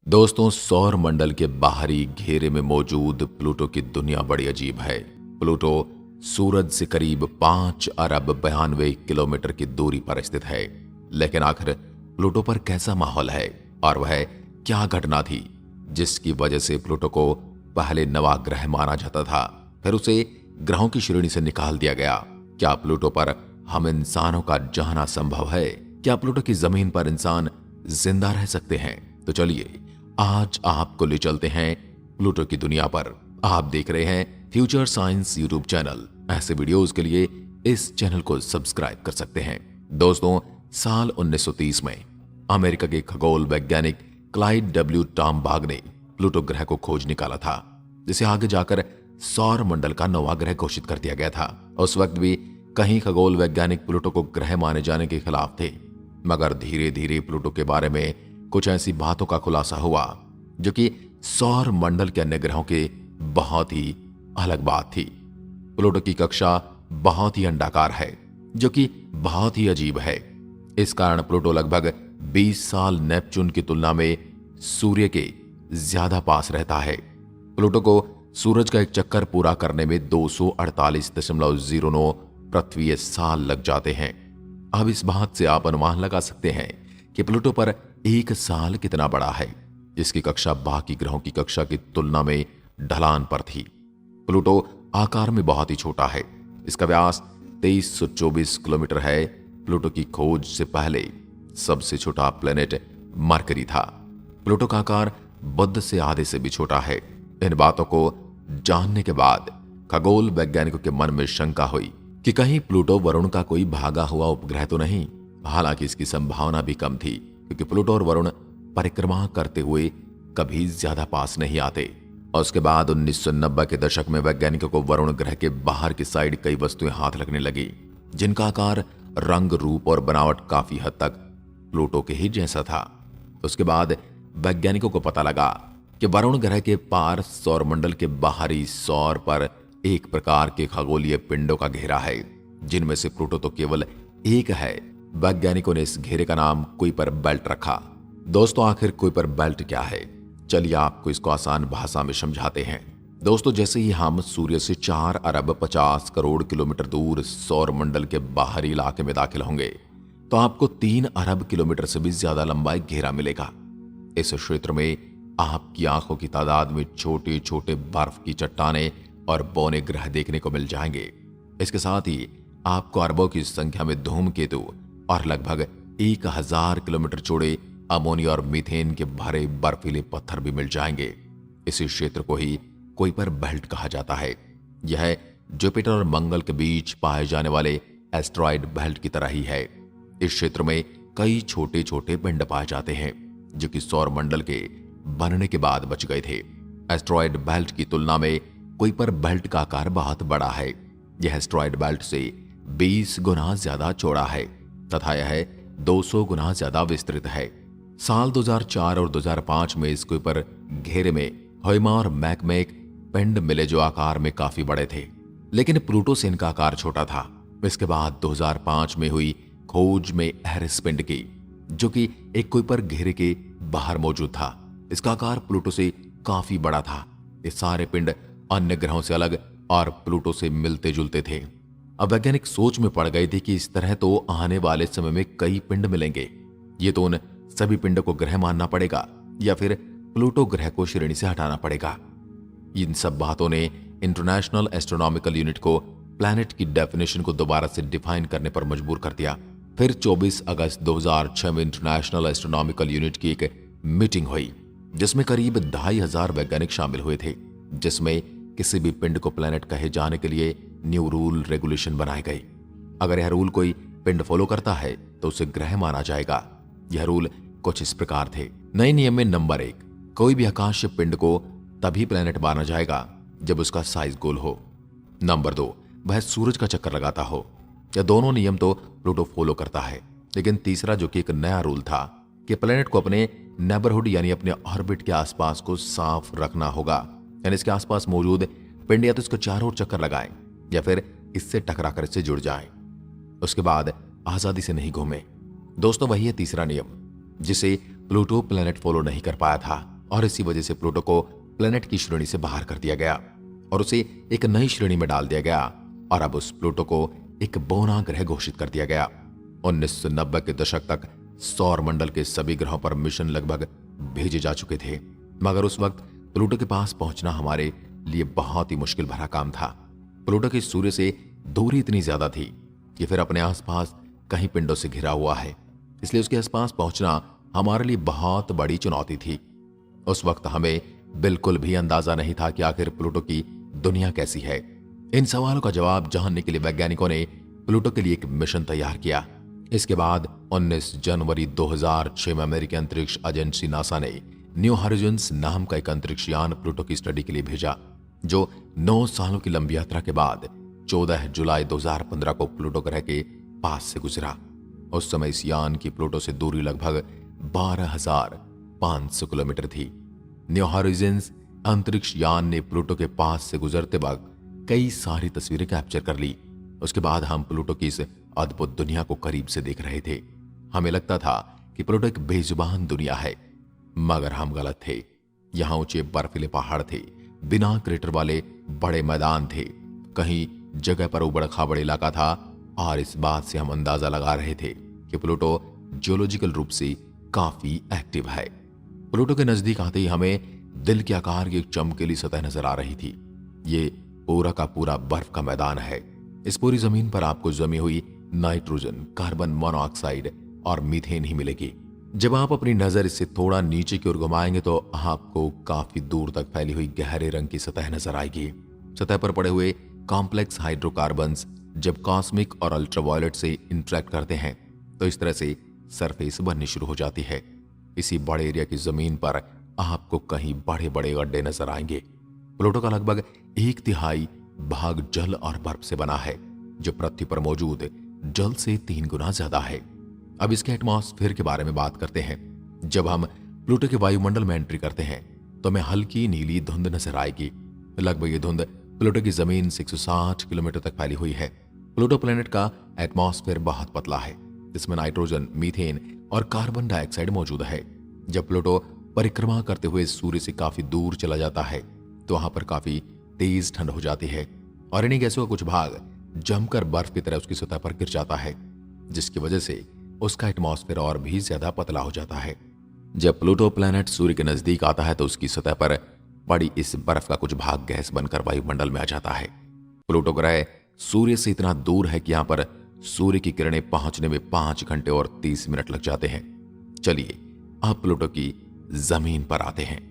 दोस्तों, सौर मंडल के बाहरी घेरे में मौजूद प्लूटो की दुनिया बड़ी अजीब है। प्लूटो सूरज से करीब 5 अरब 92 किलोमीटर की दूरी पर स्थित है। लेकिन आखिर प्लूटो पर कैसा माहौल है और वह क्या घटना थी जिसकी वजह से प्लूटो को पहले नवाग्रह माना जाता था, फिर उसे ग्रहों की श्रेणी से निकाल दिया गया। क्या प्लूटो पर हम इंसानों का जाना संभव है? क्या प्लूटो की जमीन पर इंसान जिंदा रह सकते हैं? तो चलिए आज आपको ले चलते हैं प्लूटो की दुनिया पर। आप देख रहे हैं फ्यूचर साइंस यूट्यूब चैनल। ऐसे वीडियोस के लिए इस चैनल को सब्सक्राइब कर सकते हैं। दोस्तों, साल 1930 में अमेरिका के खगोल वैज्ञानिक क्लाइड डब्ल्यू टॉमबाग ने प्लूटो ग्रह को खोज निकाला था, जिसे आगे जाकर सौर मंडल का नौवां ग्रह घोषित कर दिया गया था। उस वक्त भी कई खगोल वैज्ञानिक प्लूटो को ग्रह माने जाने के खिलाफ थे, मगर धीरे धीरे प्लूटो के बारे में कुछ ऐसी बातों का खुलासा हुआ जो कि सौर मंडल के अन्य ग्रहों के बहुत ही अलग बात थी। प्लूटो की कक्षा बहुत ही अंडाकार है, जो कि बहुत ही अजीब है। इस कारण प्लूटो लगभग 20 साल नेपच्यून की तुलना में सूर्य के ज्यादा पास रहता है। प्लूटो को सूरज का एक चक्कर पूरा करने में 248.09 पृथ्वी साल लग जाते हैं। अब इस बात से आप अनुमान लगा सकते हैं कि प्लूटो पर एक साल कितना बड़ा है। इसकी कक्षा बाकी ग्रहों की कक्षा की तुलना में ढलान पर थी। प्लूटो आकार में बहुत ही छोटा है। इसका व्यास 2324 किलोमीटर है। प्लूटो की खोज से पहले सबसे छोटा प्लेनेट मरकरी था। प्लूटो का आकार बुध से आधे से भी छोटा है। इन बातों को जानने के बाद खगोल वैज्ञानिकों के मन में शंका हुई कि कहीं प्लूटो वरुण का कोई भागा हुआ उपग्रह तो नहीं। हालांकि इसकी संभावना भी कम थी, क्योंकि प्लूटो और वरुण परिक्रमा करते हुए कभी ज्यादा पास नहीं आते। और उसके बाद 1990 के दशक में वैज्ञानिकों को वरुण ग्रह के बाहर की साइड कई वस्तुएं हाथ लगने लगी, जिनका आकार, रंग, रूप और बनावट काफी हद तक प्लूटो के ही जैसा था। उसके बाद वैज्ञानिकों को पता लगा कि वरुण ग्रह के पार सौरमंडल के बाहरी सौर पर एक प्रकार के खगोलीय पिंडों का घेरा है, जिनमें से प्लूटो तो केवल एक है। वैज्ञानिकों ने इस घेरे का नाम कुइपर बेल्ट रखा। दोस्तों, आखिर कुइपर बेल्ट क्या है? चलिए आपको इसको आसान भाषा में समझाते हैं। दोस्तों, जैसे ही हम सूर्य से 4 अरब 50 करोड़ किलोमीटर दूर सौर मंडल के बाहरी इलाके में दाखिल होंगे, तो आपको 3 अरब किलोमीटर से भी ज्यादा लंबा एक घेरा मिलेगा। इस क्षेत्र में आपकी आंखों की तादाद में छोटे छोटे बर्फ की चट्टानें और बौने ग्रह देखने को मिल जाएंगे। इसके साथ ही आपको अरबों की संख्या में धूमकेतु और लगभग 1000 किलोमीटर चौड़े अमोनिया और मीथेन के भरे बर्फीले पत्थर भी मिल जाएंगे। इसी क्षेत्र को ही कुइपर बेल्ट कहा जाता है। यह जुपिटर और मंगल के बीच पाए जाने वाले एस्ट्रॉयड बेल्ट की तरह ही है। इस क्षेत्र में कई छोटे छोटे पिंड पाए जाते हैं, जो कि सौर मंडल के बनने के बाद बच गए थे। एस्ट्रॉयड बेल्ट की तुलना में कुइपर बेल्ट का आकार बहुत बड़ा है। यह एस्ट्रॉयड बेल्ट से 20 गुना ज्यादा चौड़ा है तथा यह 200 गुना ज्यादा विस्तृत है। साल 2004 और 2005 में इस कुइपर घेरे में होइमा और मैकमेक पिंड मिले, जो आकार में काफी बड़े थे, लेकिन प्लूटो से इनका आकार छोटा था। इसके बाद 2005 में हुई खोज में एरिस पिंड की, जो कि एक कुइपर घेरे के बाहर मौजूद था। इसका आकार प्लूटो से काफी बड़ा था। ये सारे पिंड अन्य ग्रहों से अलग और प्लूटो से मिलते जुलते थे। अब वैज्ञानिक सोच में पड़ गए थे कि इस तरह तो आने वाले समय में कई पिंड मिलेंगे। ये तो उन सभी पिंडों को ग्रह मानना पड़ेगा या फिर प्लूटो ग्रह को श्रेणी से हटाना पड़ेगा। इन सब बातों ने इंटरनेशनल एस्ट्रोनॉमिकल यूनिट को प्लैनेट की डेफिनेशन को दोबारा से डिफाइन करने पर मजबूर कर दिया। फिर 24 अगस्त 2006 में इंटरनेशनल एस्ट्रोनॉमिकल यूनिट की एक मीटिंग हुई, जिसमें करीब 2500 वैज्ञानिक शामिल हुए थे, जिसमें किसी भी पिंड को प्लैनेट कहे जाने के लिए न्यू रूल रेगुलेशन बनाए गए। अगर यह रूल कोई पिंड फॉलो करता है तो उसे ग्रह माना जाएगा। यह रूल कुछ इस प्रकार थे। नए नियम में नंबर 1, कोई भी आकाशीय पिंड को तभी प्लैनेट माना जाएगा जब उसका साइज गोल हो। नंबर 2, वह सूरज का चक्कर लगाता हो। यह दोनों नियम तो प्लूटो फॉलो करता है, लेकिन तीसरा, जो कि एक नया रूल था कि प्लैनेट को अपने नेबरहुड यानी अपने ऑर्बिट के आसपास को साफ रखना होगा, यानी इसके आसपास मौजूद पिंड या तो इसको चारों ओर चक्कर लगाएं या फिर इससे टकराकर इससे जुड़ जाएं। उसके बाद आजादी से नहीं घूमे। दोस्तों, वही है तीसरा नियम जिसे प्लूटो प्लैनेट फॉलो नहीं कर पाया था और इसी वजह से प्लूटो को प्लेनेट की श्रेणी से बाहर कर दिया गया और उसे एक नई श्रेणी में डाल दिया गया और अब उस प्लूटो को एक बौना ग्रह घोषित कर दिया गया। 1990 के दशक तक सौर मंडल के सभी ग्रहों पर मिशन लगभग भेजे जा चुके थे, मगर उस वक्त प्लूटो के पास पहुंचना हमारे लिए बहुत ही मुश्किल भरा काम था। प्लूटो की सूर्य से दूरी इतनी ज्यादा थी कि फिर अपने आसपास कहीं पिंडों से घिरा हुआ है, इसलिए उसके आसपास पहुंचना हमारे लिए बहुत बड़ी चुनौती थी। उस वक्त हमें बिल्कुल भी अंदाजा नहीं था कि आखिर प्लूटो की दुनिया कैसी है। इन सवालों का जवाब जानने के लिए वैज्ञानिकों ने प्लूटो के लिए एक मिशन तैयार किया। इसके बाद 19 जनवरी 2006 में अमेरिकी अंतरिक्ष एजेंसी नासा ने न्यू हॉरिजॉन्स नाम का एक अंतरिक्ष यान प्लूटो की स्टडी के लिए भेजा, जो 9 सालों की लंबी यात्रा के बाद 14 जुलाई 2015 को प्लूटो ग्रह के पास से गुजरा। उस समय इस यान की प्लूटो से दूरी लगभग 12,500 किलोमीटर थी। न्यू हॉरिजॉन्स अंतरिक्ष यान ने प्लूटो के पास से गुजरते वक्त कई सारी तस्वीरें कैप्चर कर ली। उसके बाद हम प्लूटो की इस अद्भुत दुनिया को करीब से देख रहे थे। हमें लगता था कि प्लूटो एक बेजुबान दुनिया है, मगर हम गलत थे। यहां ऊंचे बर्फीले पहाड़ थे, बिना क्रेटर वाले बड़े मैदान थे, कहीं जगह पर उबड़ खाबड़ इलाका था और इस बात से हम अंदाजा लगा रहे थे कि प्लूटो जियोलॉजिकल रूप से काफी एक्टिव है। प्लूटो के नजदीक आते ही हमें दिल के आकार की एक चमकीली सतह नजर आ रही थी। ये पूरा का पूरा बर्फ का मैदान है। इस पूरी जमीन पर आपको जमी हुई नाइट्रोजन, कार्बन मोनोऑक्साइड और मीथेन ही मिलेगी। जब आप अपनी नजर इससे थोड़ा नीचे की ओर घुमाएंगे तो आपको काफी दूर तक फैली हुई गहरे रंग की सतह नजर आएगी। सतह पर पड़े हुए कॉम्प्लेक्स हाइड्रोकार्बन्स जब कॉस्मिक और अल्ट्रावायलेट से इंटरेक्ट करते हैं तो इस तरह से सरफेस बननी शुरू हो जाती है। इसी बड़े एरिया की जमीन पर आपको कहीं बड़े बड़े गड्ढे नजर आएंगे। प्लूटो का लगभग 1/3 भाग जल और बर्फ से बना है, जो पृथ्वी पर मौजूद जल से 3 गुना ज्यादा है। अब इसके एटमॉस्फेयर के बारे में बात करते हैं। जब हम प्लूटो के वायुमंडल में एंट्री करते हैं तो हमें हल्की नीली धुंध नजर आएगी। लगभग ये धुंध प्लूटो की जमीन से 160 किलोमीटर तक फैली हुई है। प्लूटो प्लेनेट का एटमॉस्फेयर बहुत पतला है, जिसमें नाइट्रोजन, मीथेन और कार्बन डाइऑक्साइड मौजूद है। जब प्लूटो परिक्रमा करते हुए सूर्य से काफी दूर चला जाता है तो वहां पर काफी तेज ठंड हो जाती है और इन्हीं गैसों का कुछ भाग जमकर बर्फ की तरह उसकी सतह पर गिर जाता है, जिसकी वजह से उसका एटमॉस्फेयर और भी ज्यादा पतला हो जाता है। जब प्लूटो प्लैनेट सूर्य के नजदीक आता है तो उसकी सतह पर पड़ी इस बर्फ का कुछ भाग गैस बनकर वायुमंडल में आ जाता है। प्लूटो ग्रह सूर्य से इतना दूर है कि यहां पर सूर्य की किरणें पहुंचने में 5 घंटे और 30 मिनट लग जाते हैं। चलिए अब प्लूटो की जमीन पर आते हैं।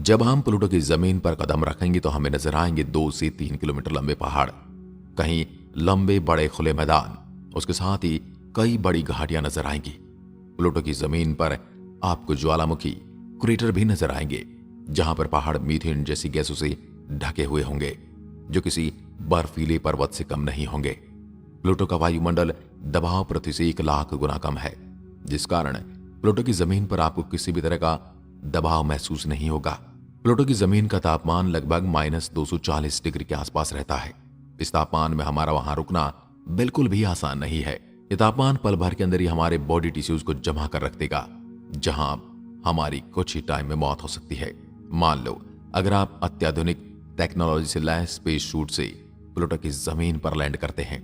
जब हम प्लूटो की जमीन पर कदम रखेंगे तो हमें नजर आएंगे 2 से 3 किलोमीटर लंबे पहाड़, कहीं लंबे बड़े खुले मैदान, उसके साथ ही कई बड़ी घाटियां नजर आएंगी। प्लूटो की जमीन पर आपको ज्वालामुखी, क्रेटर भी नजर आएंगे, जहां पर पहाड़ मीथेन जैसी गैसों से ढके हुए होंगे, जो किसी बर्फीले पर्वत से कम नहीं होंगे। प्लूटो का वायुमंडल दबाव पृथ्वी से 1 लाख गुना कम है, जिस कारण प्लूटो की जमीन पर आपको किसी भी तरह का दबाव महसूस नहीं होगा। प्लूटो की जमीन का तापमान लगभग -240 डिग्री के आसपास रहता है। इस तापमान में हमारा वहां रुकना बिल्कुल भी आसान नहीं है। यह तापमान पल भर के अंदर ही हमारे बॉडी टिश्यूज को जमा कर रख देगा, जहां हमारी कुछ ही टाइम में मौत हो सकती है। मान लो अगर आप अत्याधुनिक टेक्नोलॉजी से लैस स्पेस शूट से प्लूटो की जमीन पर लैंड करते हैं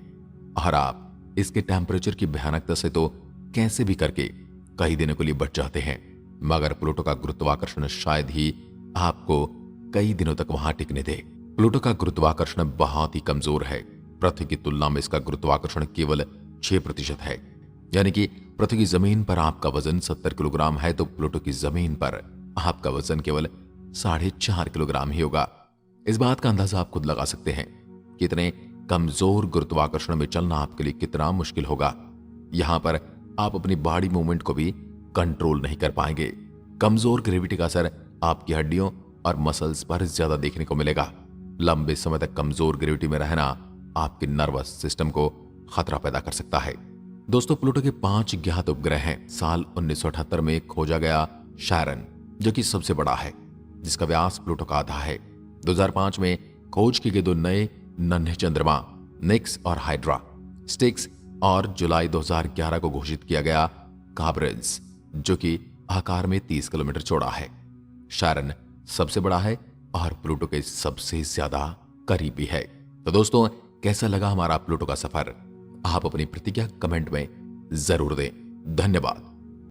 और आप इसके टेम्परेचर की भयानकता से तो कैसे भी करके कई दिनों के लिए बच जाते हैं, मगर प्लूटो का गुरुत्वाकर्षण शायद ही आपको कई दिनों तक वहां टिकने दे। प्लूटो का गुरुत्वाकर्षण बहुत ही कमजोर है। पृथ्वी की तुलना में इसका गुरुत्वाकर्षण केवल 6% है। यानी कि पृथ्वी की जमीन पर आपका वजन 70 किलोग्राम है तो प्लूटो की जमीन पर आपका वजन केवल 4.5 किलोग्राम ही होगा। इस बात का अंदाजा आप खुद लगा सकते हैं कि इतने कमजोर गुरुत्वाकर्षण में चलना आपके लिए कितना मुश्किल होगा। यहां पर आप अपनी बॉडी मूवमेंट को भी कंट्रोल नहीं कर पाएंगे। कमजोर ग्रेविटी का असर आपकी हड्डियों और मसल्स पर ज्यादा देखने को मिलेगा। लंबे समय तक कमजोर ग्रेविटी में रहना आपके नर्वस सिस्टम को खतरा पैदा कर सकता है। दोस्तों, प्लूटो के 5 ज्ञात उपग्रह हैं। साल 1978 में खोजा गया शायरन, जो कि सबसे बड़ा है, जिसका व्यास प्लूटो का आधा है। 2005 में खोज किए गए 2 नए नन्हे चंद्रमा निक्स और हाइड्रा स्टिक्स, और जुलाई 2011 को घोषित किया गया काब्रेल्स, जो कि आकार में 30 किलोमीटर चौड़ा है। शायरन सबसे बड़ा है और प्लूटो के सबसे ज्यादा करीबी है। तो दोस्तों, कैसा लगा हमारा प्लूटो का सफर? आप अपनी प्रतिक्रिया कमेंट में जरूर दें। धन्यवाद।